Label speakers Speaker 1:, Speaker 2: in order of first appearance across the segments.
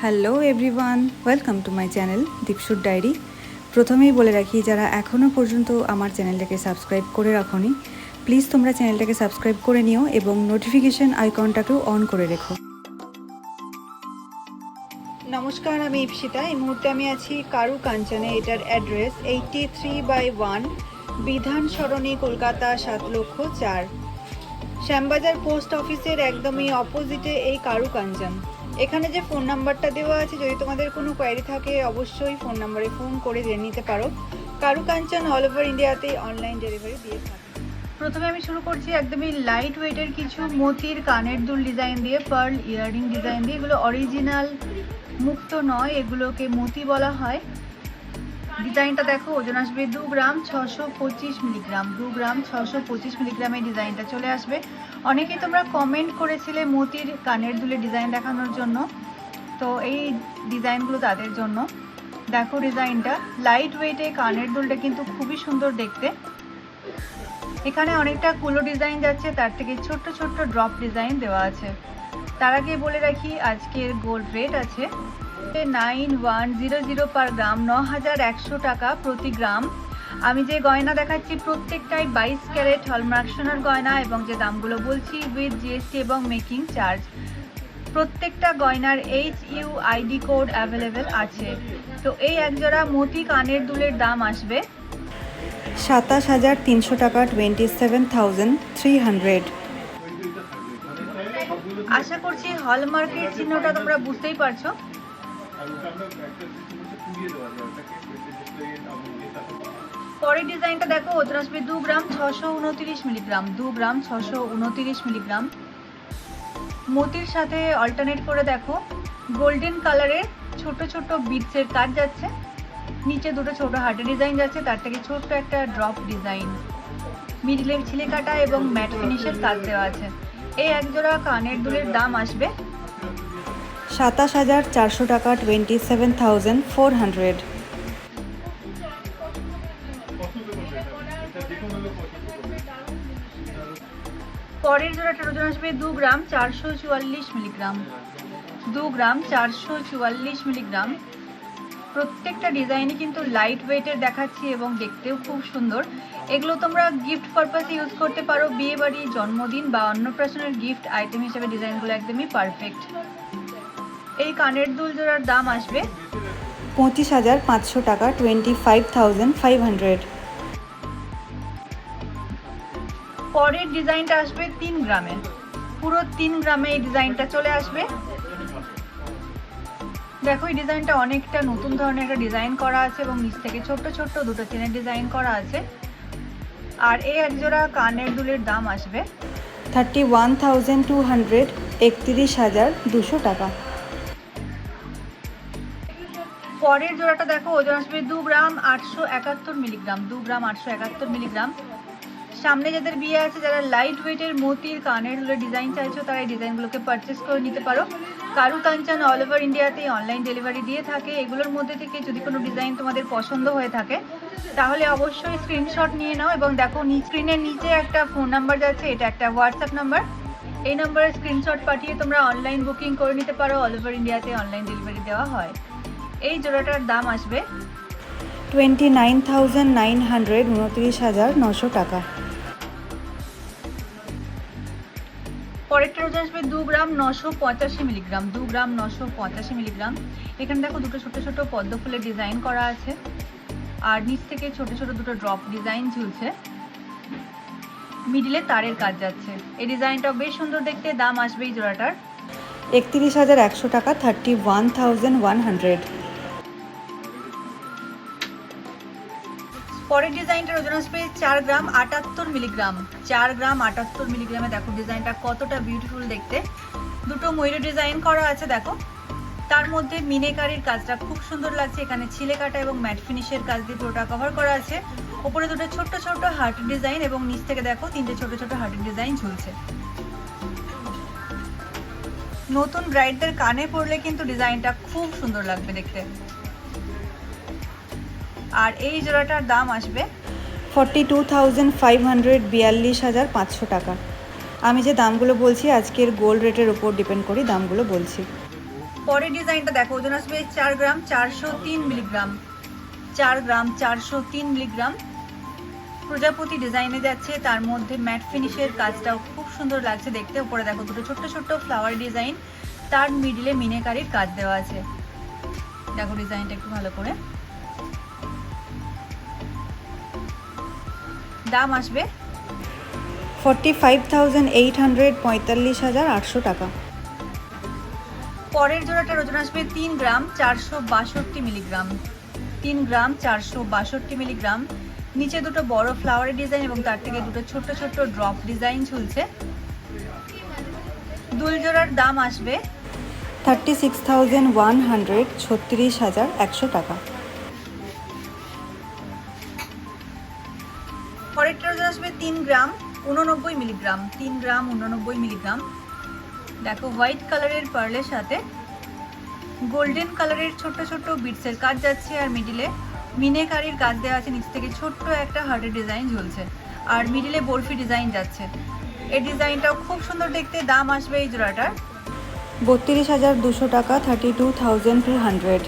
Speaker 1: Hello everyone, welcome to my channel দীপশুর diary. প্রথমেই বলে রাখি, যারা এখনও পর্যন্ত আমার চ্যানেলটাকে সাবস্ক্রাইব করে রাখোনি, প্লিজ তোমরা চ্যানেলটাকে সাবস্ক্রাইব করে নিও এবং নোটিফিকেশান আইকনটাকেও অন করে রেখো। নমস্কার, আমি ইপসিতা। এই মুহূর্তে আমি আছি কারু কাঞ্চনে। এটার অ্যাড্রেস 83/1 বিধান সরণি, কলকাতা 7,04,000। শ্যামবাজার পোস্ট অফিসের একদমই অপোজিটে এই কারু কাঞ্চন। এখানে যে ফোন নাম্বারটা দেওয়া আছে, যদি তোমাদের কোনো কোয়ারি থাকে অবশ্যই ফোন নাম্বারে ফোন করে জেনে নিতে পারো। কারু কাঞ্চন অল ওভার ইন্ডিয়াতেই অনলাইন ডেলিভারি দিয়ে থাকে। প্রথমে আমি শুরু করছি একদমই লাইট ওয়েটের কিছু মোতির কানের দুল ডিজাইন দিয়ে, পার্ল ইয়াররিং ডিজাইন দিয়ে। এগুলো অরিজিনাল মুক্ত নয়, এগুলোকে মতি বলা হয়। ডিজাইনটা দেখো, ওজন আসবে 2 গ্রাম 625 মিলিগ্রাম। 2 গ্রাম 625 মিলিগ্রামে ডিজাইনটা চলে আসবে। অনেকেই তোমরা কমেন্ট করেছিলে মতির কানের দুলের ডিজাইন দেখানোর জন্য, তো এই ডিজাইনগুলো তাদের জন্য। দেখো ডিজাইনটা, লাইট ওয়েটে কানের দুলটা কিন্তু খুবই সুন্দর দেখতে। এখানে অনেকটা কুলো ডিজাইন যাচ্ছে, তার থেকে ছোট্ট ছোট্ট ড্রপ ডিজাইন দেওয়া আছে। তার আগে বলে রাখি, আজকের গোল্ড রেট আছে 9100 পার গ্রাম, 9100 টাকা প্রতি গ্রাম। আমি যে গয়না দেখাচ্ছি প্রত্যেকটাই 22 ক্যারেট হলমার্ক সোনার গয়না, এবং যে দামগুলো বলছি উইথ জিএসটি এবং মেকিং চার্জ। প্রত্যেকটা গয়নার HUID কোড অ্যাভেলেবেল আছে। তো এই একজোড়া মতি কানের দুলের দাম আসবে 27,300 টাকা, 27,300। আশা করছি হলমার্কের চিহ্নটা তোমরা বুঝতেই পারছো। পরের ডিজাইনটা দেখো, ওজন আসবে 2 গ্রাম 629 মিলিগ্রাম। 2 গ্রাম 629 মিলিগ্রাম। মতির সাথে অল্টারনেট করে দেখো, গোল্ডেন কালারের ছোট ছোট বিটসের কাজ যাচ্ছে, নিচে দুটো ছোট হার্টের ডিজাইন যাচ্ছে, তার থেকে ছোট্ট একটা ড্রপ ডিজাইন, মিডিলের ছিলে কাটা এবং ম্যাট ফিনিশের কাজ দেওয়া আছে। এই একজোড়া কানের দুলের দাম আসবে 27,400 টাকা, 27,400। পরের জোড়াটার ওজন আসবে 2 গ্রাম 444 মিলিগ্রাম। 2 গ্রাম 444 মিলিগ্রাম। প্রত্যেকটা ডিজাইনই কিন্তু লাইট ওয়েটের দেখাচ্ছি এবং দেখতেও খুব সুন্দর। এগুলো তোমরা গিফট পারপাসে ইউজ করতে পারো, বিয়ে বাড়ি, জন্মদিন বা অন্নপ্রাশনের গিফট আইটেম হিসেবে ডিজাইনগুলো একদমই পারফেক্ট। এই কানের দুল জোড়ার দাম আসবে 25,500 টাকা, 25,500। পরের ডিজাইনটা আসবে 3 গ্রামে, পুরো 3 গ্রামে এই ডিজাইনটা চলে আসবে। দেখো এই ডিজাইনটা অনেকটা নতুন ধরনের একটা ডিজাইন করা আছে এবং নিচ থেকে ছোট্ট ছোট্ট দুটো চেনের ডিজাইন করা আছে। আর এই একজোড়া কানের দুলের দাম আসবে 31,200, 31,200 টাকা। পরের জোড়াটা দেখো, ওজন আসবে 2 গ্রাম 871 মিলিগ্রাম। 2 গ্রাম 871 মিলিগ্রাম। সামনে যাদের বিয়ে আছে, যারা লাইট ওয়েটের মতির কানের দুলের ডিজাইন চাইছো, তারা এই ডিজাইনগুলোকে পারচেস করে নিতে পারো। কারু কাঞ্চন অল ওভার ইন্ডিয়াতেই অনলাইন ডেলিভারি দিয়ে থাকে। এগুলোর মধ্যে থেকে যদি কোনো ডিজাইন তোমাদের পছন্দ হয়ে থাকে, তাহলে অবশ্যই স্ক্রিনশট নিয়ে নাও এবং দেখো স্ক্রিনের নিচে একটা ফোন নাম্বার যাচ্ছে, এটা একটা হোয়াটসঅ্যাপ নাম্বার। এই নাম্বারে স্ক্রিনশট পাঠিয়ে তোমরা অনলাইন বুকিং করে নিতে পারো। অল ওভার ইন্ডিয়াতে অনলাইন ডেলিভারি দেওয়া হয়। এই জোড়াটার দাম আসবে 29,900, 29,900 টাকা। পরেরটার ওজন আসবে 2 গ্রাম 985 মিলিগ্রাম। 2 গ্রাম 985 মিলিগ্রাম। এখানে দেখো দুটো ছোট ছোট পদ্ম ফুলের ডিজাইন করা আছে, আর নিচ থেকে ছোট ছোট দুটো ড্রপ ডিজাইন ঝুলছে, মিডিলে তারের কাজ যাচ্ছে। এই ডিজাইনটা বেশ সুন্দর দেখতে। দাম আসবে এই জোড়াটার 31,100 টাকা, 31,100। পরের ডিজাইনটার ওজন আসবে 4 গ্রাম 78 মিলিগ্রাম। 4 গ্রাম 78 মিলিগ্রামে দেখো ডিজাইনটা কতটা বিউটিফুল দেখতে। দুটো ময়ূর ডিজাইন করা আছে দেখো, তার মধ্যে মিনেকারির কাজটা খুব সুন্দর লাগছে। এখানে ছিলে কাটা এবং ম্যাট ফিনিশের কাজ দিয়ে পুরোটা কভার করা আছে। ওপরে দুটো ছোট্ট ছোট্ট হার্ট ডিজাইন এবং নিচ থেকে দেখো 3টে ছোট ছোট হার্টের ডিজাইন ঝুলছে। নতুন ব্রাইডদের কানে পরলে কিন্তু ডিজাইনটা খুব সুন্দর লাগবে দেখতে। আর এই জোড়াটার দাম আসবে 42,500, 42,500 টাকা। আমি যে দামগুলো বলছি আজকের গোল্ড রেটের উপর ডিপেন্ড করে দামগুলো বলছি। পরের ডিজাইনটা দেখো, ওজন আসবে 4 গ্রাম 403 মিলিগ্রাম। 4 গ্রাম 403 মিলিগ্রাম। প্রজাপতি ডিজাইনে যাচ্ছে, তার মধ্যে ম্যাট ফিনিশের কাজটাও খুব সুন্দর লাগছে দেখতে। উপরে দেখো দুটো ছোট্ট ছোট্ট ফ্লাওয়ার ডিজাইন, তার মিডিলে মিনেকারির কাজ দেওয়া আছে। দেখো ডিজাইনটা একটু ভালো করে। দাম আসবে
Speaker 2: 45,800 45,800 টাকা।
Speaker 1: পরের জোড়াটার ওজন আসবে 3 গ্রাম 462 মিলিগ্রাম। 3 গ্রাম 462 মিলিগ্রাম। নিচে দুটো বড় ফ্লাওয়ারের ডিজাইন এবং তার থেকে দুটো ছোট্ট ছোট্ট ড্রপ ডিজাইন ঝুলছে। দুল জোড়ার দাম আসবে
Speaker 2: 36,100 36,100 টাকা।
Speaker 1: পরেরটার ওজন আসবে 3 গ্রাম 89 মিলিগ্রাম। 3 গ্রাম 89 মিলিগ্রাম। দেখো হোয়াইট কালারের পার্লের সাথে গোল্ডেন কালারের ছোট্ট ছোট্ট বিটসের কাজ যাচ্ছে, আর মিডিলে মিনেকারির কাজ দেওয়া আছে। নিচ থেকে ছোট্ট একটা হার্টের ডিজাইন ঝুলছে, আর মিডিলে বরফি ডিজাইন যাচ্ছে। এই ডিজাইনটাও খুব সুন্দর দেখতে। দাম আসবে এই জোড়াটার
Speaker 2: 32,200 টাকা 32,200।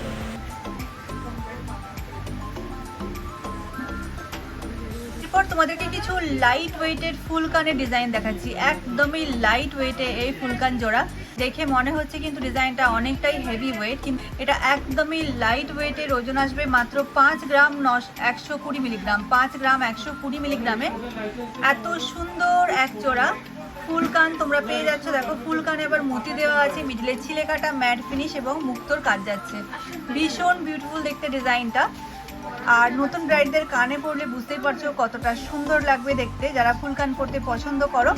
Speaker 1: এরপর তোমাদেরকে কিছু লাইট ওয়েটের ফুলকানের ডিজাইন দেখাচ্ছি। একদমই লাইট ওয়েটে এই ফুলকান জোড়া। দেখে মনে হচ্ছে কিন্তু ডিজাইনটা অনেকটাই হেভি ওয়েট, কিন্তু এটা একদমই লাইট ওয়েটের। ওজন আসবে মাত্র 5 গ্রাম 120 মিলিগ্রাম। 5 গ্রাম 120 মিলিগ্রামে এত সুন্দর এক জোড়া ফুলকান তোমরা পেয়ে যাচ্ছ। দেখো ফুলকানে আবার মতি দেওয়া আছে, মিডলে ছিলে কাটা ম্যাট ফিনিশ এবং মুক্তোর কাজ যাচ্ছে। ভীষণ বিউটিফুল দেখতে ডিজাইনটা। আর নতুন ব্রাইডদের কানে পরলে বুঝতেই পারছো কতটা সুন্দর লাগবে দেখতে। যারা ফুলকান পরতে পছন্দ করো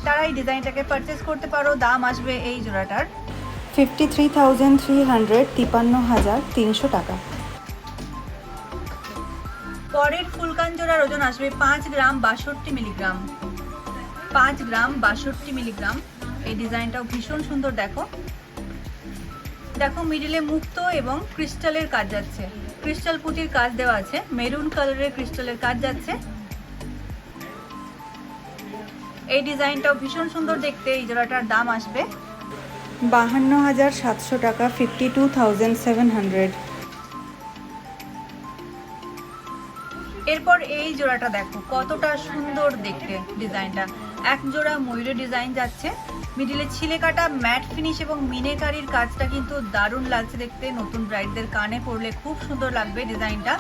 Speaker 1: তারা এই ডিজাইনটাকে পারচেস করতে পারো। দাম আসবে এই জোড়াটার
Speaker 2: 53,300 53,300 টাকা।
Speaker 1: পরের ফুলকান জোড়ার ওজন আসবে 5 গ্রাম 62 মিলিগ্রাম। 5 গ্রাম 62 মিলিগ্রাম। এই ডিজাইনটাও ভীষণ সুন্দর। দেখো দেখো মিডিলে মুক্তো এবং ক্রিস্টালের কাজ যাচ্ছে। ক্রিস্টাল পুঁতির কাজ দেওয়া আছে, মেরুন কালারের ক্রিস্টালের কাজ যাচ্ছে। এই ডিজাইনটাও ভীষণ সুন্দর দেখতে। এই জোড়াটার দাম আসবে
Speaker 2: 52,700 টাকা 52,700।
Speaker 1: এরপর এই জোড়াটা দেখো কতটা সুন্দর দেখতে ডিজাইনটা। এক জোড়া ময়ূরের ডিজাইন যাচ্ছে, মিডিলে ছিলে কাটা ম্যাট ফিনিশ এবং মিনেকারির কাজটা কিন্তু দারুণ লাগছে দেখতে। নতুন ব্রাইডদের কানে পরলে খুব সুন্দর লাগবে ডিজাইনটা।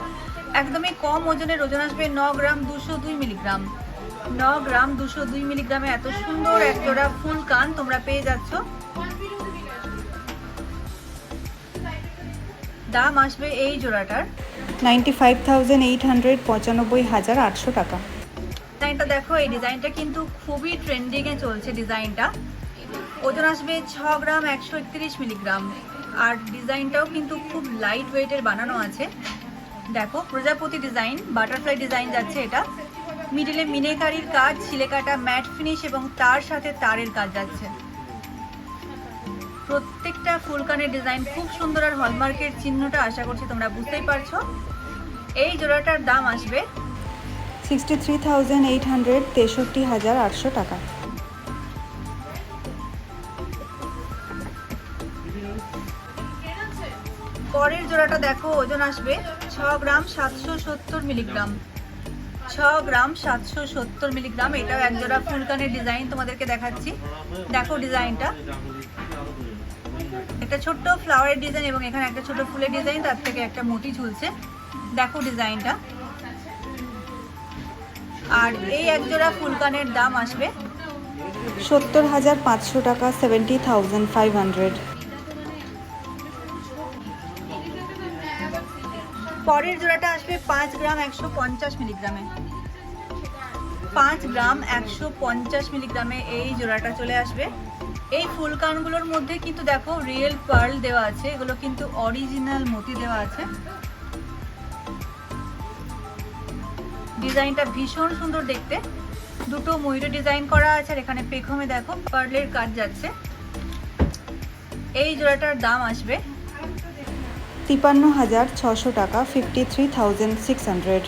Speaker 1: একদমই কম ওজনের। ওজন আসবে 9 গ্রাম 202 মিলিগ্রাম। 9 গ্রাম 202 মিলিগ্রামে এত সুন্দর এক জোড়া ফুল কান তোমরা পেয়ে যাচ্ছ। দাম আসবে এই জোড়াটার
Speaker 2: 95,800 95,800 টাকা।
Speaker 1: ডিজাইনটা দেখো, এই ডিজাইনটা কিন্তু খুবই ট্রেন্ডিং এ চলছে ডিজাইনটা। ওজন আসবে 6 গ্রাম 131 মিলিগ্রাম। আর ডিজাইনটাও কিন্তু খুব লাইট ওয়েটের বানানো আছে। দেখো প্রজাপতি ডিজাইন, বাটারফ্লাই ডিজাইন যাচ্ছে। এটা মিডিলে মিনেকারির কাজ, ছিলে কাটা ম্যাট ফিনিশ এবং তার সাথে তারের কাজ যাচ্ছে। প্রত্যেকটা ফুলকানের ডিজাইন খুব সুন্দর, আর হলমার্কের চিহ্নটা আশা করছি তোমরা বুঝতেই পারছো। এই জোড়াটার দাম আসবে
Speaker 2: 63,800 63,800 টাকা।
Speaker 1: পরের জোড়াটা দেখো, ওজন আসবে 6 গ্রাম 770 মিলিগ্রাম। 6 গ্রাম 770 মিলিগ্রাম। এটাও এক জোড়া ফুলকানের ডিজাইন তোমাদেরকে দেখাচ্ছি। দেখো ডিজাইনটা, একটা ছোট্ট ফ্লাওয়ারের ডিজাইন এবং এখানে একটা ছোট ফুলের ডিজাইন, তার থেকে একটা মোটি ঝুলছে। দেখো ডিজাইনটা। আর এই এক জোড়া ফুলকানের দাম আসবে
Speaker 2: 70,500 টাকা 70,500।
Speaker 1: পরের জোড়াটা আসবে 5 গ্রাম 150 মিলিগ্রামে। 5 গ্রাম 150 মিলিগ্রামে এই জোড়াটা চলে আসবে। এই ফুলকানগুলোর মধ্যে কিন্তু দেখো রিয়েল পার্ল দেওয়া আছে, এগুলো কিন্তু অরিজিনাল মতি দেওয়া আছে। ডিজাইনটা ভীষণ সুন্দর দেখতে। দুটো ময়ূরের ডিজাইন করা আছে, আর এখানে পেখমে দেখো পার্লের কাজ যাচ্ছে। এই জোড়াটার দাম আসবে
Speaker 2: 53,600 টাকা 53,600।